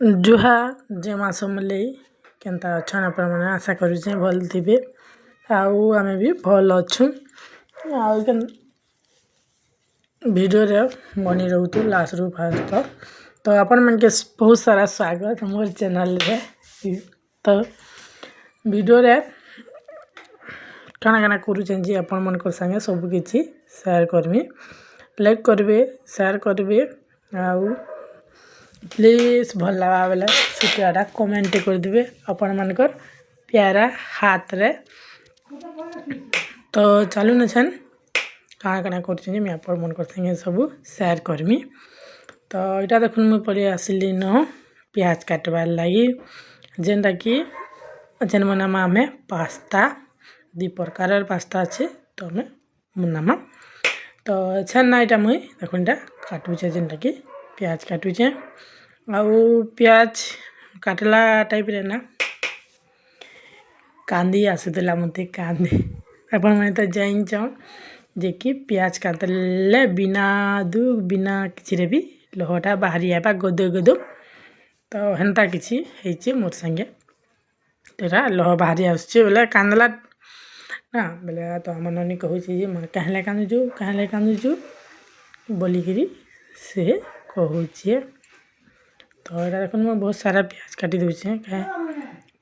जुहार जे समले केनता अछन आपण माने आशा करूछे भल थिबे आउ आमे भी भल अछु आउ केन वीडियो रे बनी रहतु लास्ट रु फास्ट तक तो आपण मन के बहुत सारा स्वागत मोर चैनल रे। तो वीडियो रे काना काना करूछे जे आपण मन को संगे सब किछि शेयर करमी, लाइक करबे, शेयर करबे आउ प्लीज भल लगा बेले छुटियाटा कमेंट कर देबे अपन मनकर प्यारा हाथ रे। तो चलू न छन काना काना करछे मैं अपन मनकर संगे सब शेयर करमी। तो इटा देखुन मैं पड़ी आसिली न प्याज काटबार लागि जेनटा कि जेन मनामा में पास्ता दी प्रकार पास्ता अच्छे तो हमें मुनामा तो छन ना इटा मुई देखुन इटा काटुचे जेनटा कि प्याज काटुचे आउ प्याज काटला टाइप रे ना कांदी आसीला मते कांदी अपन माने तो जाइन छ जे कि प्याज काटले बिना बिना किछि रे भी लोहटा बाहरी आबा गदो गदो तो हेनता किछि हेछि मोर संगे तेरा लोह बाहरी आछे बोले कांदला ना बोले तो हमर ननी कहू छी जे मां कहले कांदजू बोली करी से कहू छी। तो एटा देखुन मैं बहुत सारा प्याज काटी दूचे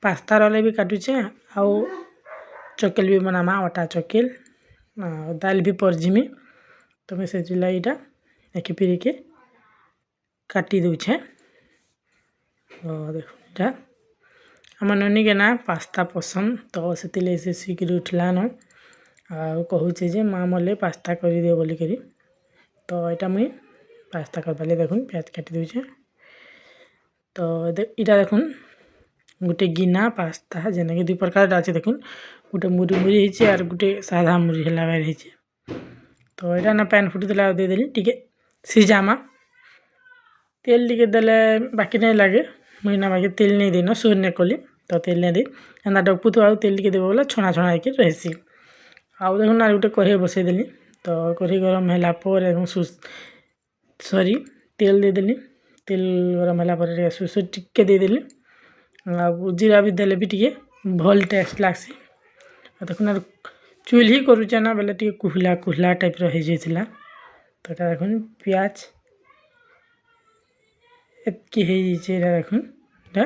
पास्ता रले भी काटुचे आउ चकेल भी बनामा अटा चकेल दाल भी परजिमी तो मैं से जिला इटा एकी पिरी के काटी दूचे। और देखो इटा हमर ननी के ना पास्ता पसंद तो सेतिले से शीघ्र उठला न आ कहूचे जे मां मले पास्ता करी दे बोली करी तो एटा मुई पास्ता करबाले देखुन प्याज काटी दूचे। तो इटा देखुन गुटे गिना पास्ता जेना कि दुई प्रकार अच्छे देखुन गुटे मुरी मुरी हिचे और गुटे साधा मुरी हला बार हिचे। तो इटा ना पैन फुटी देला दे देली टिके सिजामा तेल टिके देले बाकी नहीं लागे मुई ना बाकी तेल नहीं देनो सुर ने कोली तो तेल नहीं दे एंदा डपु तो आउ तेल टिके देबो बोला छना छना के रहसी। आउ देखुन ना गुटे कढ़ाई बसई देली तो कढ़ाई गरम होला पर एकदम सॉरी तेल दे देली तेल गरम होला पर सुसु टिके दे देली आ जीरा भी देले भी टिके भल टेस्ट लागसी। देखुन चूल्ही करूचे ना बेले टिके कुहला कुहला टाइप रो हे जेथिला तो एटा देखुन प्याज एतकी हे जे देखुन एटा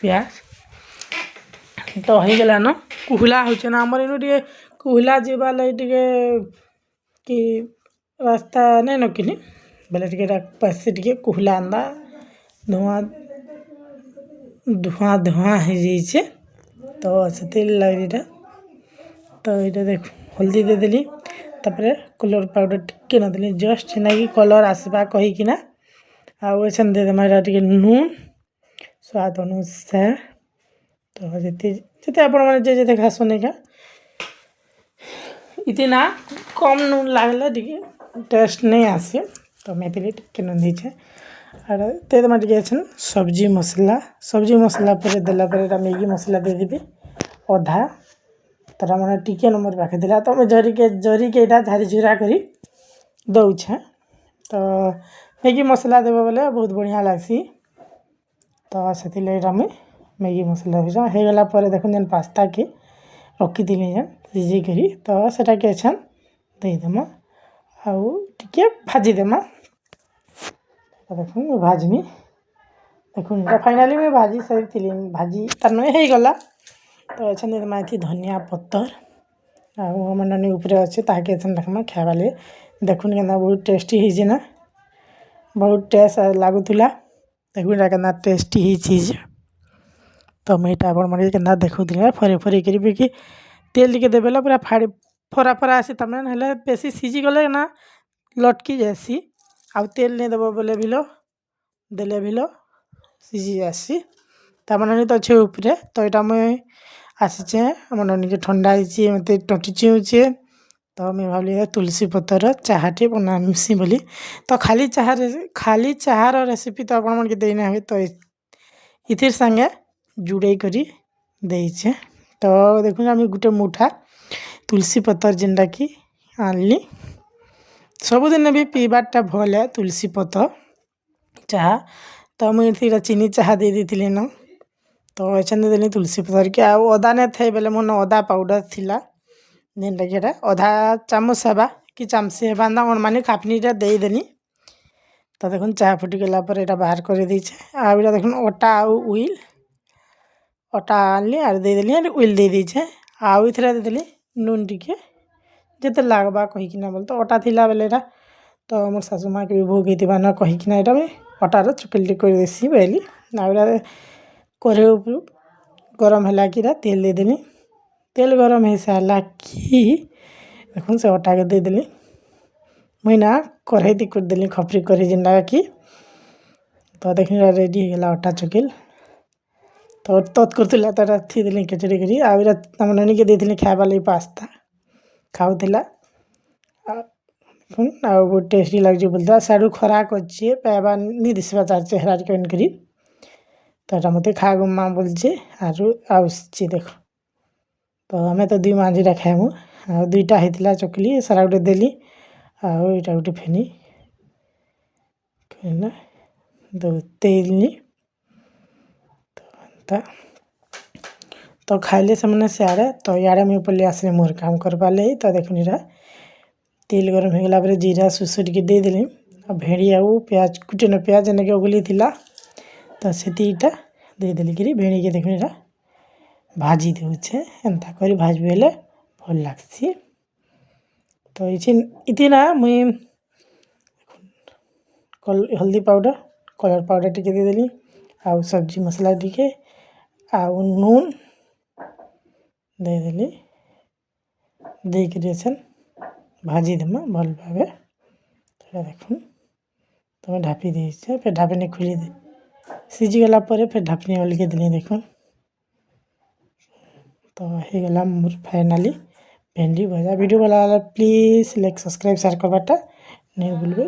प्याज तो हो गला न कुहला होचे ना हमर इनु टिके कुहला जेबा लै टिके कि रास्ता नहीं न किनी बेले टिके पैसे टिके कुहला अंदा धुआं धुआं धुआं हो जाइए तो से लगे तो ये देख हल्दी दे देली तापर कलर पाउडर टिके न देली जस्ट ना कि कलर आसबा कहीकिना आउ एसन दे देमा टिके नून स्वाद अनुसार तो जिते जिते आपण माने जे जे खासो नहीं का इतना कम नून लागले टिके टेस्ट नहीं आसे तो मैं पहले टिके नून दीछे और ते दमा टिके छन सब्जी मसाला पर देला पर मैगी मसाला दे देबे आधा तरा माने टिके नंबर पाखे देला तो मैं जरी के इटा झारी झुरा करी दउछे। तो मैगी मसाला देबो बोले बहुत बढ़िया लागसी तो सेति लेरा में मैगी मसाला हो गला पर देखुन जन पास्ता के रखी दिली जन सिझे करी तो सेटा के छन दे देमा आउ टिके भाजी देमा देखुन भाजमी देखुन फाइनली मैं भाजी सही थी भाजी तार नहीं हो गला तो अच्छा माथी धनिया पत्तर आम नानी ऊपर अच्छे ताकि देखमा खाइबाले देखुन के बहुत टेस्टी है ना बहुत टेस्ट लगुला देखुन के टेस्टी ही चीज तो मैं यहाँ देखुला फरे फरे कर कि तेल टिके देवेला पूरा फाड़ी फरा फरा आसी तमें बेसी सीझी गले ना लटकी जासी आउ तेल नहीं देव बोले बिलो देले बिलो सीझी जासी तमें तो अच्छे ऊपर तो यहाँ मुझे आसीचे आम ननी के ठंडा मत टटी चिउचे तो मुझे भावी तुलसी पतर चाहटे बनासी बोली तो खाली चाहार रेसिपी तो आपण के देना हुए तो इथिर संगे जुड़े करी देचे तो देखुन आम गोटे मुठा तुलसी पतर जेनटा कि आनली सबुदिन भी पीबारटा भल है तुलसी पतर चाह ତ ମୁଇଁ ଏଥିରେ ଚିନି ଚାହା ଦେଇ ଦେଇଥିଲି ନ ତ ଏଛେନ୍ ଦେଇଦେଲି ତୁଳସୀ ପତ୍ର କି ଆଉ ଅଦା ନାଇଁ ଥାଇ ବେଲେ ମୋର୍ନ ଅଦା ପାଉଡ଼ର ଥିଲା ଯେନ୍ଟାକି ଏଟା ଅଧା ଚାମଚ ହେବା କି ଚାମଚେ ହେବା ଏନ୍ତା ଅଣମାନି ଖାପନିଟା ଦେଇଦେଲି। ତ ଦେଖୁନ୍ ଚାହା ଫୁଟିଗଲା ପରେ ଏଇଟା ବାହାର କରିଦେଇଛେ ଆଉ ଏଇଟା ଦେଖୁନ୍ ଅଟା ଆଉ ଉଇଲ୍ ଅଟା ଆଣିଲି ଆର୍ ଦେଇଦେଲି ଆର୍ ଉଇଲ୍ ଦେଇଦେଇଛେ ଆଉ ଏଥିରେ ଦେଇଦେଲି ନୁନ୍ ଟିକେ ଯେତେ ଲାଗ୍ବା କହିକିନା ବୋଲେ ତ ଅଟା ଥିଲା ବେଲେ ଏଇଟା ତ ମୋର୍ ଶାଶୁ ମାଆକେ ବି ଭୋଗ ହେଇଥିବା ନ କହିକିନା ଏଇଟା ବି ଅଟାର ଚୁକେଲ୍ଟେ କରିଦେସି ବୋଇଲି ଆଉ ଏଇଟା କରେଇ ଉପରୁ ଗରମ ହେଲା କିରା ତେଲ୍ ଦେଇଦେଲି ତେଲ୍ ଗରମ ହେଇସାରିଲା କି ଦେଖୁନ୍ ସେ ଅଟାକେ ଦେଇଦେଲି ମୁଇଁ ନା କରେଇତି କରିଦେଲି ଖପରି କରି ଯେନ୍ଟା କି ତ ଦେଖିନି ରେଡ଼ି ହେଇଗଲା ଅଟା ଚକେଲ୍ ତ ତତ୍ କରୁଥିଲା ତ ଏଟା ଥୁଇଦେଲି କେଚେଡ଼ି କରି ଆଉ ଏଇଟା ଆମ ନନୀକେ ଦେଇଥିଲି ଖାଇବା ଲାଗି ପାସ୍ତା ଖାଉଥିଲା ଆଉ ବହୁତ ଟେଷ୍ଟି ଲାଗୁଛି ବୋଲୁଥିଲା ସିଆଡ଼ୁ ଖରାକ୍ ଅଛେ ପାଇବା ନି ଦିଶବା ତାର୍ ଚେହେରାକେ କରି ତ ଏଟା ମୋତେ ଖାଇବାକୁ ମା ବୋଲୁଛେ ଆରୁ ଆସୁଛି ଦେଖ ତ ଆମେ ତ ଦୁଇ ମାଞ୍ଜିଟା ଖାଇମୁ ଆଉ ଦୁଇଟା ହେଇଥିଲା ଚକଲି ସାରା ଗୋଟେ ଦେଲି ଆଉ ଏଇଟା ଗୋଟେ ଫେନି ଦେଇଦେଲି ତ ଖାଇଲେ ସେମାନେ ସିଆଡ଼େ ତ ଇଆଡ଼େ ମୁଇଁ ପଲେଇ ଆସିଲି ମୋର୍ କାମ୍ କରବାର୍ ଲାଗି ତ ଦେଖୁନ୍ ଏଇଟା ତେଲ୍ ଗରମ ହେଇଗଲା ପରେ ଜିରା ସୋରିଷ ଟିକେ ଦେଇଦେଲି ଆଉ ଭେଣ୍ଡି ଆଉ ପିଆଜ କୁଟିନ ପିଆଜ ଯେନ୍ଟାକି ଅଗଲି ଥିଲା ତ ସେତିକିଟା ଦେଇଦେଲି କିରି ଭେଣ୍ଡିକେ ଦେଖୁନ୍ ଏଇଟା ଭାଜି ଦେଉଛେ ଏନ୍ତା କରି ଭାଜବି ହେଲେ ଭଲ୍ ଲାଗ୍ସି ତ ଇଥିନା ମୁଇଁ ହଳଦୀ ପାଉଡ଼ର କଲର୍ ପାଉଡ଼ର ଟିକେ ଦେଇଦେଲି ଆଉ ସବ୍ଜି ମସଲା ଟିକେ ଆଉ ନୁନ୍ ଦେଇଦେଲି ଦେଇକିରି ଏଛେନ୍ ଭାଜିଦେମା ଭଲ୍ ଭାବେ ସେଟା ଦେଖୁନ୍ ତମେ ଢାପି ଦେଇଛ ଫେର୍ ଢାପିନି ଖୋଲି ସିଝିଗଲା ପରେ ଫେର୍ ଢାପନି ଅଲିକେ ଦେଲି ଦେଖୁନ୍ ତ ହେଇଗଲା ମୋର୍ ଫାଇନାଲି ଭେଣ୍ଡି ଭଜା ଭିଡ଼ିଓ ଭଲ ଲାଗଲେ ପ୍ଲିଜ୍ ଲାଇକ୍ ସବସ୍କ୍ରାଇବ୍ ସେୟାର କରବାରଟା ନେଇ ଭୁଲବେ।